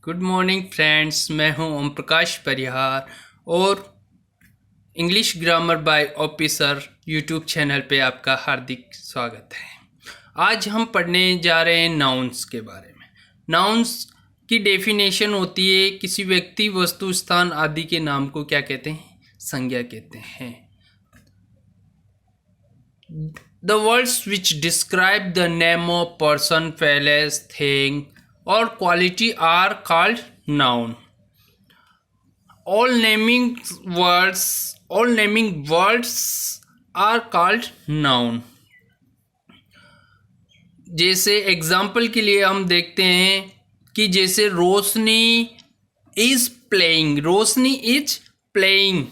Good morning friends, मैं हूं ओम प्रकाश परिहार और English grammar bye officer YouTube channel पे आपका हार्दिक स्वागत है। आज हम पढ़ने जा रहे हैं नाउन्स के बारे में। नाउन्स की डेफिनेशन होती है किसी व्यक्ति, वस्तु, स्थान आदि के नाम को क्या कहते हैं? संज्ञा कहते हैं। The words which describe the name of person, place, thing or quality are called noun. All naming words are called noun. जैसे एग्जाम्पल के लिए हम देखते हैं कि जैसे Roshni is playing, Roshni is playing,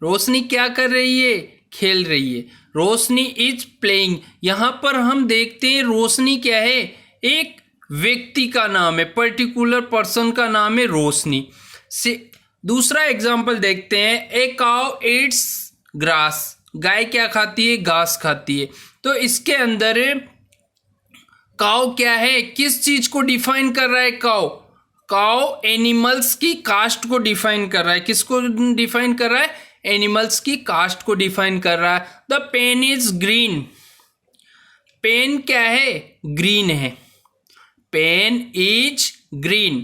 Roshni क्या कर रही है? खेल रही है। रोशनी इज प्लेइंग, यहाँ पर हम देखते हैं रोशनी क्या है? एक व्यक्ति का नाम है, पर्टिकुलर पर्सन का नाम है रोशनी। से दूसरा एग्जाम्पल देखते हैं, ए काउ ईट्स ग्रास, गाय क्या खाती है? घास खाती है। तो इसके अंदर काउ क्या है? किस चीज को डिफाइन कर रहा है? काउ एनिमल्स की कास्ट को डिफाइन कर रहा है। किसको डिफाइन कर रहा है? एनिमल्स की कास्ट को डिफाइन कर रहा है। The pen is green, pen क्या है? ग्रीन है। पेन इज ग्रीन,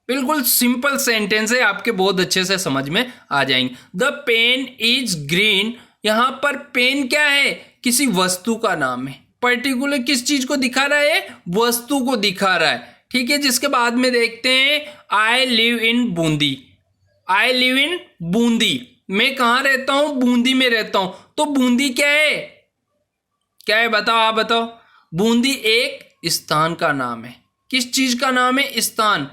बिल्कुल सिंपल सेंटेंस है, आपके बहुत अच्छे से समझ में आ जाएंगे। द पेन इज ग्रीन, यहां पर पेन क्या है? किसी वस्तु का नाम है। पर्टिकुलर किस चीज को दिखा रहा है? वस्तु को दिखा रहा है। ठीक है। जिसके बाद में देखते हैं, I live in Bundi, I live in Bundi, मैं कहाँ रहता हूं? बूंदी में रहता हूं। तो बूंदी क्या है? क्या है बताओ, आप बताओ। बूंदी एक स्थान का नाम है। किस चीज का नाम है? स्थान।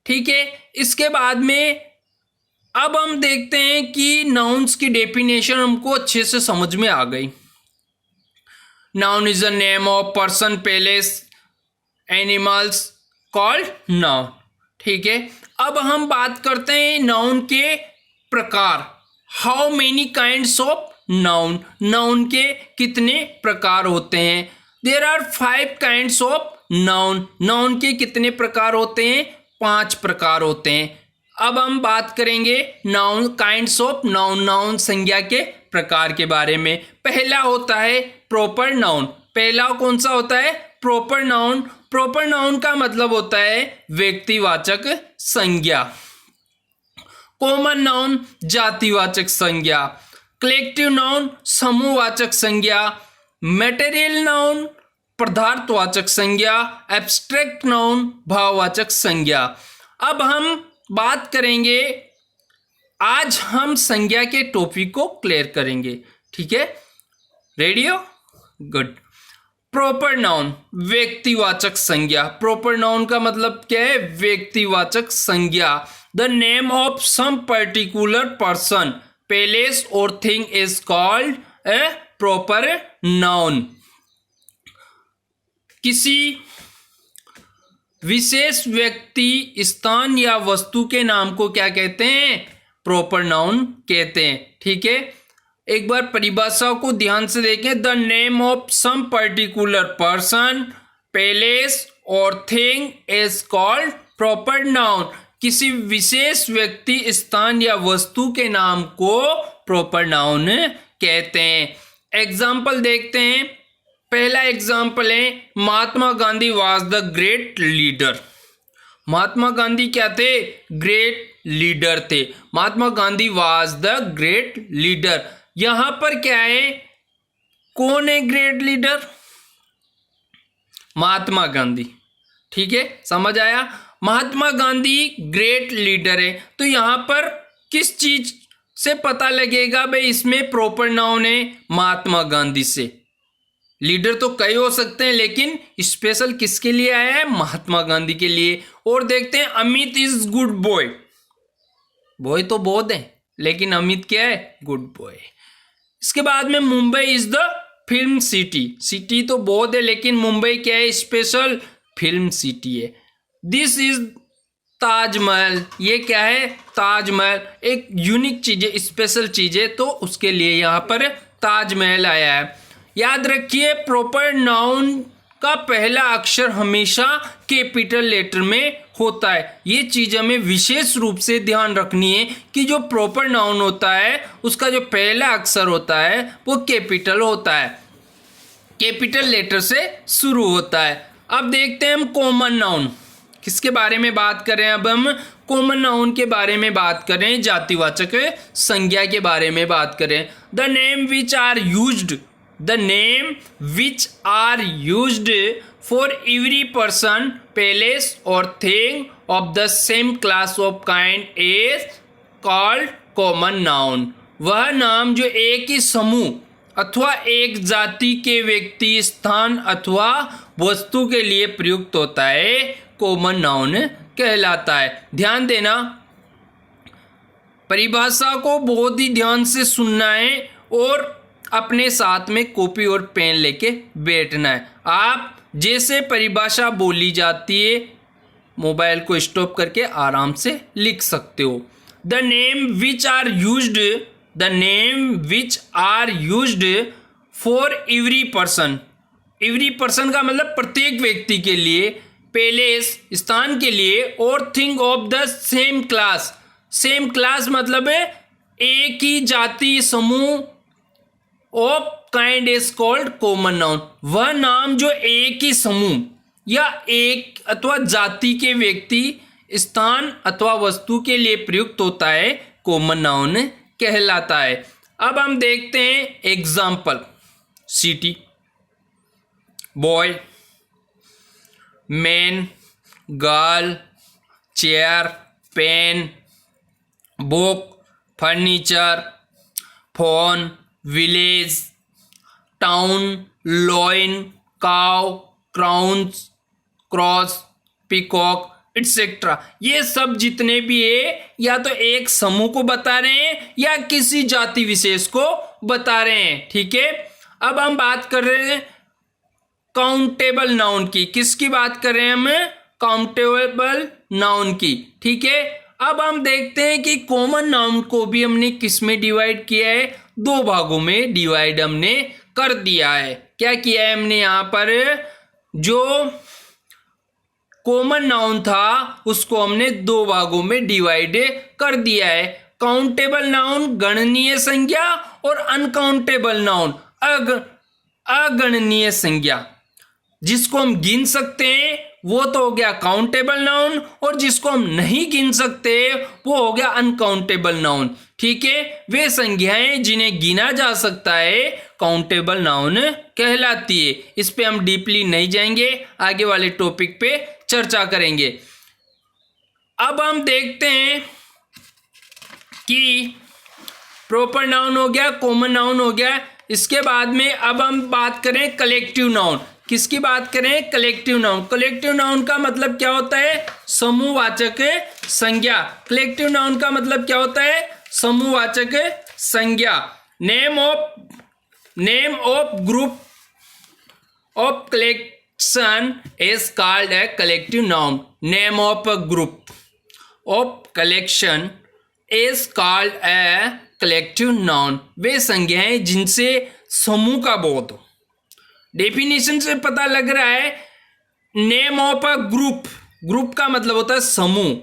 ठीक है। इसके बाद में अब हम देखते हैं कि नाउन्स की डेफिनेशन हमको अच्छे से समझ में आ गई। Noun is a name of person, place, animals called noun. ठीक है। अब हम बात करते हैं नाउन के प्रकार। How many kinds of noun, noun के कितने प्रकार होते हैं? There are 5 kinds of noun, noun के कितने प्रकार होते हैं? 5 प्रकार होते हैं। अब हम बात करेंगे noun, kinds of noun, noun संज्ञा के प्रकार के बारे में। पहला होता है प्रॉपर नाउन। पहला कौन सा होता है? Proper noun. प्रॉपर नाउन का मतलब होता है व्यक्तिवाचक संज्ञा। कॉमन नाउन जातिवाचक संज्ञा, कलेक्टिव नाउन समूहवाचक संज्ञा, मटेरियल नाउन पदार्थवाचक संज्ञा, एब्स्ट्रैक्ट नाउन भाववाचक संज्ञा। अब हम बात करेंगे, आज हम संज्ञा के टॉपिक को क्लियर करेंगे। ठीक है, रेडी हो? गुड। प्रॉपर नाउन व्यक्तिवाचक संज्ञा। प्रॉपर नाउन का मतलब क्या है? व्यक्तिवाचक संज्ञा। The name of some particular person, place और thing is called a proper noun. किसी विशेष व्यक्ति, स्थान या वस्तु के नाम को क्या कहते हैं? प्रॉपर नाउन कहते हैं। ठीक है। एक बार परिभाषा को ध्यान से देखें। The name of some particular person, place और thing is called proper noun. किसी विशेष व्यक्ति, स्थान या वस्तु के नाम को प्रॉपर नाउन कहते हैं। एग्जाम्पल देखते हैं। पहला एग्जाम्पल है, Mahatma Gandhi was the great leader. Mahatma Gandhi क्या थे? ग्रेट लीडर थे। Mahatma Gandhi was the great leader. यहां पर क्या है? कौन है ग्रेट लीडर? महात्मा गांधी। ठीक है, समझ आया? महात्मा गांधी ग्रेट लीडर है। तो यहां पर किस चीज से पता लगेगा भाई इसमें प्रॉपर नाउन है? महात्मा गांधी से। लीडर तो कई हो सकते हैं, लेकिन स्पेशल किसके लिए आया है? महात्मा गांधी के लिए। और देखते हैं, Amit is good boy. Boy तो बहुत है, लेकिन अमित क्या है? Good boy. इसके बाद में, Mumbai is the film city. City तो बहुत है, लेकिन मुंबई क्या है? स्पेशल फिल्म सिटी है। This is Taj Mahal. ये क्या है? ताजमहल एक यूनिक चीज है, स्पेशल चीज है, तो उसके लिए यहां पर ताजमहल आया है। याद रखिए, प्रॉपर नाउन का पहला अक्षर हमेशा कैपिटल लेटर में होता है। ये चीज हमें विशेष रूप से ध्यान रखनी है कि जो प्रॉपर नाउन होता है उसका जो पहला अक्षर होता है वो कैपिटल होता है, कैपिटल लेटर से शुरू होता है। अब देखते हैं हम कॉमन नाउन किसके बारे में बात करें। अब हम कॉमन नाउन के बारे में बात करें, जातिवाचक संज्ञा के बारे में बात करें। The name which are used, the name which are used for every person, place और thing of the same class of kind is called common noun. वह नाम जो एक ही समूह अथवा एक जाति के व्यक्ति, स्थान अथवा वस्तु के लिए प्रयुक्त होता है कॉमन नाउन कहलाता है। ध्यान देना, परिभाषा को बहुत ही ध्यान से सुनना है और अपने साथ में कॉपी और पेन लेके बैठना है। आप जैसे परिभाषा बोली जाती है मोबाइल को स्टॉप करके आराम से लिख सकते हो। The name which are used, the name which are used for every person, every person का मतलब प्रत्येक व्यक्ति के लिए, प्लेस स्थान के लिए, और thing of the same class, same class मतलब है एक ही जाति समूह of kind is called common noun. वह नाम जो एक ही समूह या एक अथवा जाति के व्यक्ति, स्थान अथवा वस्तु के लिए प्रयुक्त होता है कॉमन नाउन कहलाता है। अब हम देखते हैं example. City, boy, man, girl, chair, pen, book, furniture, phone, village, town, lion, cow, crowns, cross, peacock etcetera. ये सब जितने भी है या तो एक समूह को बता रहे हैं या किसी जाति विशेष को बता रहे हैं। ठीक है, अब हम बात कर रहे हैं काउंटेबल नाउन की। किसकी बात कर रहे हैं हम? काउंटेबल नाउन की। ठीक है, अब हम देखते हैं कि कॉमन नाउन को भी हमने किस में डिवाइड किया है? दो भागों में डिवाइड हमने कर दिया है। क्या किया है हमने? यहाँ पर जो कॉमन नाउन था उसको हमने दो भागों में डिवाइड कर दिया है। काउंटेबल नाउन गणनीय संज्ञा और अनकाउंटेबल नाउन अगणनीय संज्ञा। जिसको हम गिन सकते हैं वो तो हो गया काउंटेबल नाउन, और जिसको हम नहीं गिन सकते वो हो गया अनकाउंटेबल नाउन। ठीक है, वे संज्ञाएं जिन्हें गिना जा सकता है काउंटेबल नाउन कहलाती है। इस पे हम डीपली नहीं जाएंगे, आगे वाले टॉपिक पे चर्चा करेंगे। अब हम देखते हैं कि प्रॉपर नाउन हो गया, कॉमन नाउन हो गया। इसके बाद में अब हम बात करें कलेक्टिव नाउन। किसकी बात करें? Collective noun. कलेक्टिव नाउन का मतलब क्या होता है? समूहवाचक संज्ञा। कलेक्टिव नाउन का मतलब क्या होता है? समूहवाचक संज्ञा। Name of group of collection is called a collective noun. Name of group of collection is called a collective noun. वे संज्ञाएं जिनसे समूह का बोध हो। डेफिनेशन से पता लग रहा है, name of a group, group का मतलब होता है समूह,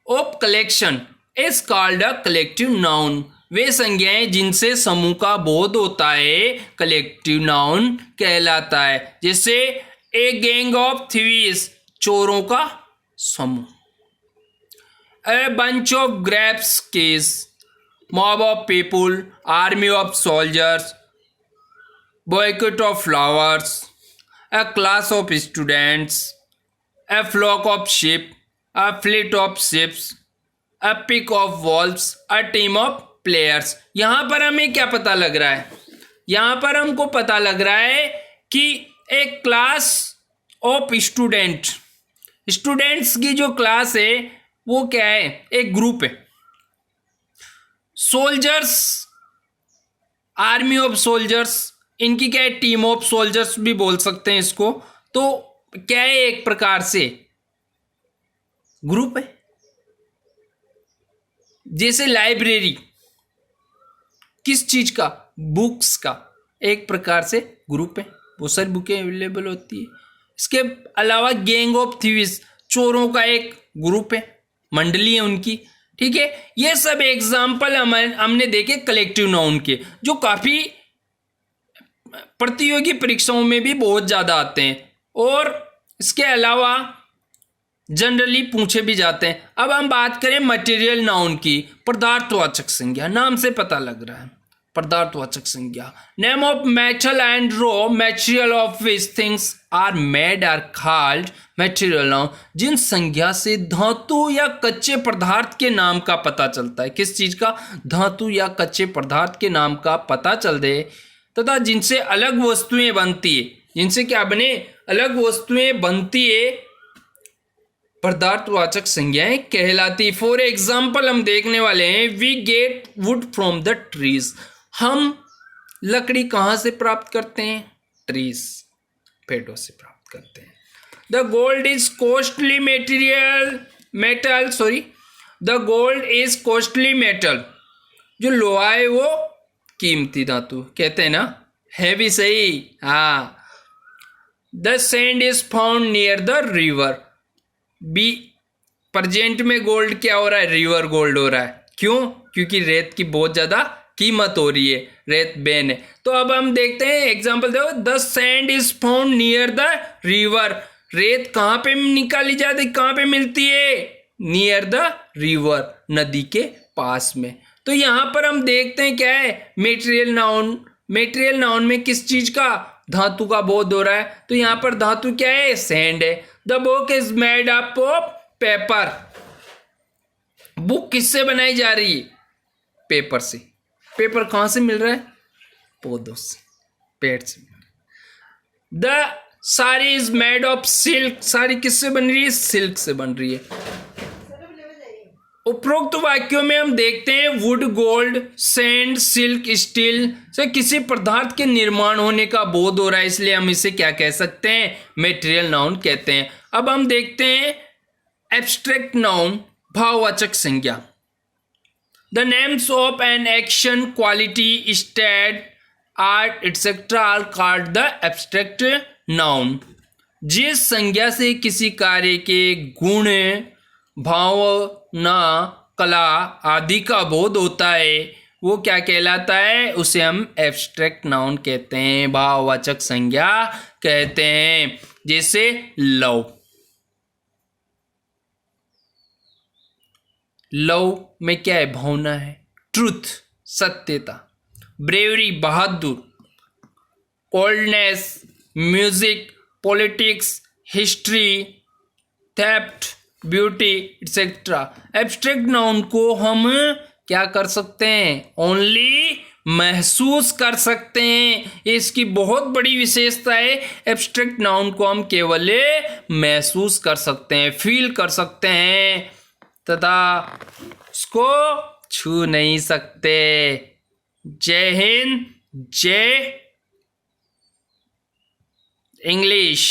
of collection is called a collective noun. वे संज्ञाएं जिनसे समूह का बोध होता है कलेक्टिव नाउन कहलाता है। जैसे ए गैंग ऑफ थीव्स, चोरों का समूह। A bunch of grapes case, mob of people, army of soldiers, boycott of flowers, a class of students, a flock of sheep, a fleet of ships, a pack of wolves, a team of players। यहाँ पर हमें क्या पता लग रहा है? यहाँ पर हमको पता लग रहा है कि एक क्लास ऑफ स्टूडेंट, स्टूडेंट्स की जो क्लास है वो क्या है? एक ग्रुप है। सोल्जर्स, आर्मी ऑफ सोल्जर्स, इनकी क्या है? टीम ऑफ सोल्जर्स भी बोल सकते हैं इसको। तो क्या है? एक प्रकार से ग्रुप है। जैसे लाइब्रेरी, किस चीज का? बुक्स का, एक प्रकार से ग्रुप है बहुत सारी बुकें अवेलेबल होती है। इसके अलावा गैंग ऑफ थीव्स, चोरों का एक ग्रुप है, मंडली है उनकी, ठीक है। ये सब एग्जाम्पल हमने देखे कलेक्टिव नाउन के, जो काफी प्रतियोगी परीक्षाओं में भी बहुत ज्यादा आते हैं और इसके अलावा जनरली पूछे भी जाते हैं। अब हम बात करें मटेरियल नाउन की, पदार्थवाचक संज्ञा, नाम से पता लग रहा है पदार्थवाचक संज्ञा। Name of metal and raw material of which things are made are called material noun. जिन संज्ञा से धातु या कच्चे पदार्थ के नाम का पता चलता है, किस चीज का? धातु या कच्चे पदार्थ के नाम का पता चल दे, तथा जिनसे अलग वस्तुएं बनती है, जिनसे क्या बने? अलग वस्तुएं बनती है, पदार्थवाचक संज्ञाएं कहलाती। फॉर एग्जाम्पल हम देखने वाले हैं, we get wood from the trees. हम लकड़ी कहाँ से प्राप्त करते हैं? ट्रीज, पेड़ों से प्राप्त करते हैं। The gold is costly the gold is costly metal. जो लोहा है वो कीमती धातु, कहते हैं ना, है भी सही, हाँ। The sand is found near the river. Be present में गोल्ड क्या हो रहा है? रिवर गोल्ड हो रहा है। क्यों? क्योंकि रेत की बहुत ज्यादा कीमत हो रही है, रेत बैन है। तो अब हम देखते हैं एग्जांपल देखो, the sand is found near the river. रेत कहाँ पे निकाली जाती, कहाँ पे मिलती है? नियर द रिवर, नदी के पास में। तो यहां पर हम देखते हैं क्या है? Material noun. मेटेरियल नाउन में किस चीज का? धातु का बोध हो रहा है। तो यहां पर धातु क्या है? सैंड है। The book is made up of paper. Book किससे बनाई जा रही है? पेपर से। पेपर कहां से मिल रहा है? पौधों से, पेड़ से। The sari is made of silk. Sari किससे बन रही है? सिल्क से बन रही है। उपरोक्त वाक्यों में हम देखते हैं would, gold, sand, silk, steel से किसी पदार्थ के निर्माण होने का बोध हो रहा है, इसलिए हम इसे क्या कह सकते हैं? मेटेरियल नाउन कहते हैं। अब हम देखते हैं एब्स्ट्रैक्ट नाउन, भाववाचक संज्ञा। The names of an action, quality, state, art etcetera are called the abstract noun. जिस संज्ञा से किसी कार्य के गुण, भावना, कला आदि का बोध होता है, वो क्या कहलाता है? उसे हम एब्स्ट्रैक्ट नाउन कहते हैं, भाववाचक संज्ञा कहते हैं। जैसे लव, लव में क्या है? भावना है। ट्रूथ, सत्यता। ब्रेवरी, बहादुर। Coldness, music, politics, history, theft, beauty etcetera. Abstract noun को हम क्या कर सकते हैं? ओनली महसूस कर सकते हैं। इसकी बहुत बड़ी विशेषता है। एब्स्ट्रैक्ट नाउन को हम केवल महसूस कर सकते हैं, फील कर सकते हैं, तथा उसको छू नहीं सकते। जय हिंद, जय इंग्लिश,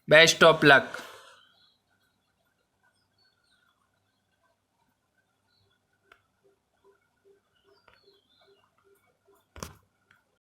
बेस्ट ऑफ लक।